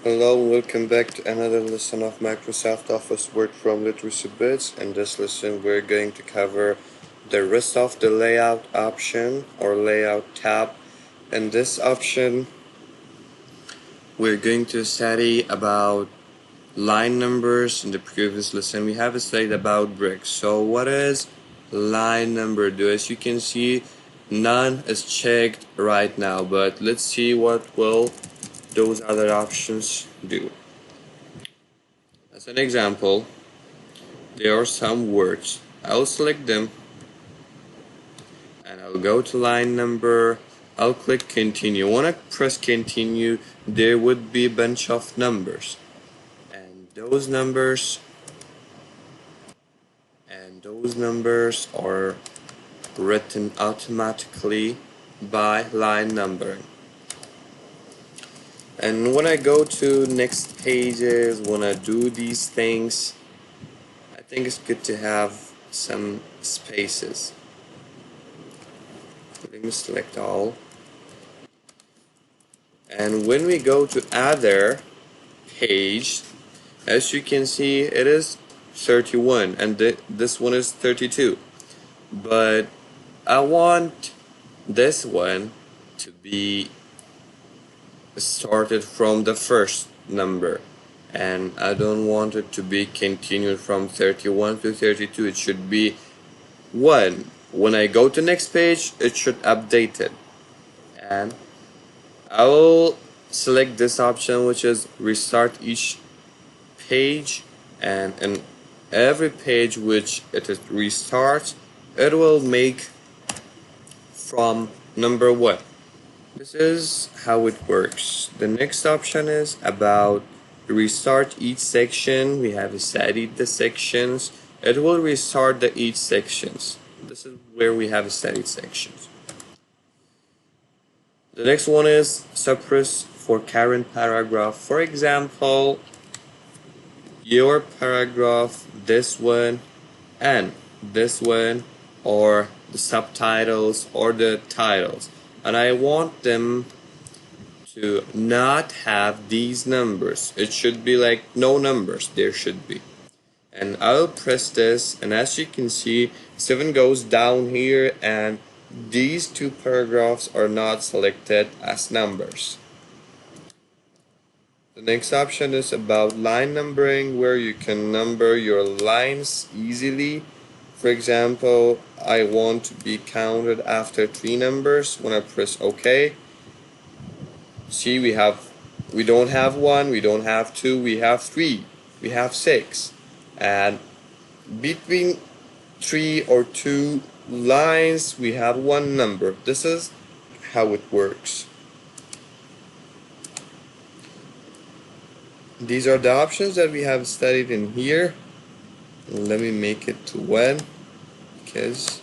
Hello and welcome back to another lesson of Microsoft Office Word from Literacy Bits. In this lesson we're going to cover the rest of the layout option or layout tab. In this option we're going to study about line numbers. In the previous lesson we have studied about bricks. So what is line number do? As you can see, none is checked right now, but let's see what will those other options do. As an example, there are some words. I'll select them and I'll go to line number. I'll click continue. When I press continue, there would be a bunch of numbers, and those numbers are written automatically by line numbering. And when I go to next pages, when I do these things, I think it's good to have some spaces. Let me select all. And when we go to other page, as you can see, it is 31 and this one is 32. But I want this one to be started from the first number, and I don't want it to be continued from 31 to 32. It should be 1. When I go to next page, it should update it, and I will select this option, which is restart each page, and in every page which it is restarts, it will make from number 1. This is how it works. The next option is about restart each section. We have studied the sections. It will restart the each sections. This is where we have studied sections. The next one is suppress for current paragraph. For example, your paragraph, this one and this one, or the subtitles or the titles, and I want them to not have these numbers. It should be like no numbers, there should be. And I'll press this, and as you can see, 7 goes down here and these two paragraphs are not selected as numbers. The next option is about line numbering, where you can number your lines easily. For example, I want to be counted after 3 numbers. When I press OK, see we don't have 1, we don't have 2, we have 3, we have 6, and between 3 or 2 lines we have 1 number. This is how it works. These are the options that we have studied in here. Let me make it to 1 because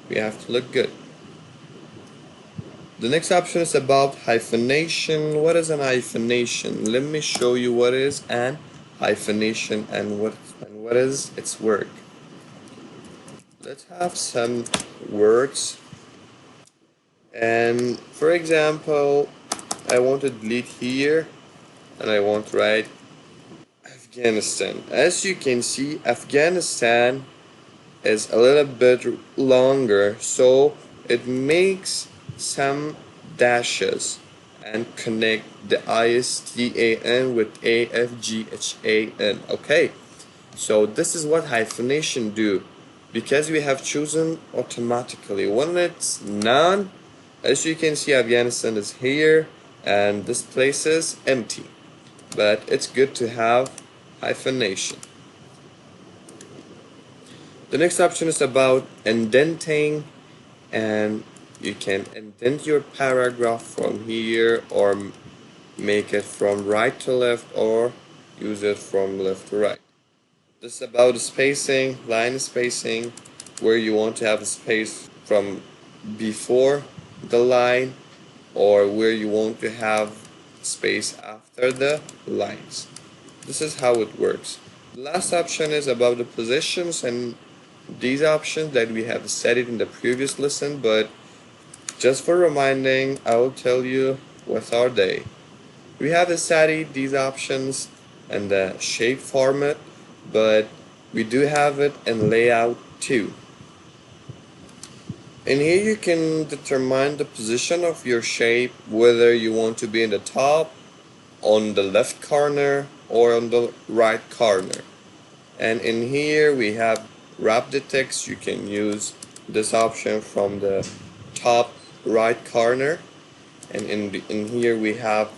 we have to look good. The next option is about hyphenation. What is an hyphenation? Let me show you what is an hyphenation and what is its work. Let's have some words, and for example, I want to delete here and I want to write Afghanistan. As you can see, Afghanistan is a little bit longer, so it makes some dashes and connect the ISTAN with AFGHAN. Okay, so this is what hyphenation do, because we have chosen automatically. When it's none, as you can see, Afghanistan is here and this place is empty, but it's good to have hyphenation. The next option is about indenting, and you can indent your paragraph from here or make it from right to left or use it from left to right. This is about spacing, line spacing, where you want to have a space from before the line or where you want to have space after the lines. This is how it works. The last option is about the positions, and these options that we have studied in the previous lesson, but just for reminding, I will tell you what are they. We have studied these options in the shape format, but we do have it in layout too. And here you can determine the position of your shape, whether you want to be in the top, on the left corner, or on the right corner. And in here we have wrap the text. You can use this option from the top right corner. And in here we have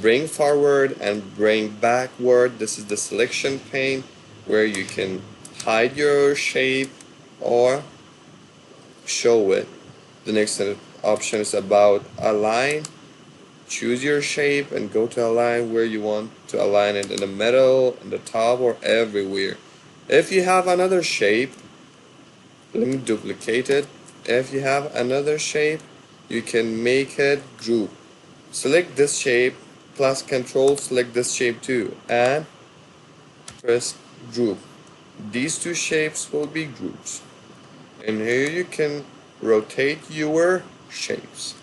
bring forward and bring backward. This is the selection pane where you can hide your shape or show it. The next option is about align. Choose your shape and go to align where you want to align it, in the middle, in the top, or everywhere. If you have another shape, let me duplicate it. If you have another shape, you can make it group. Select this shape plus control, select this shape too, and press group. These two shapes will be groups. And here you can rotate your shapes.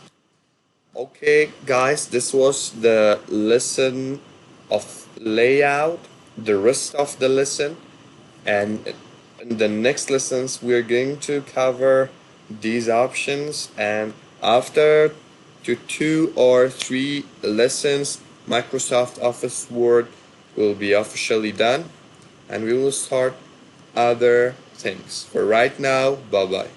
Okay guys, this was the lesson of layout, the rest of the lesson, and in the next lessons we're going to cover these options, and after 2 or 3 lessons Microsoft Office Word will be officially done and we will start other things. For right now, bye bye.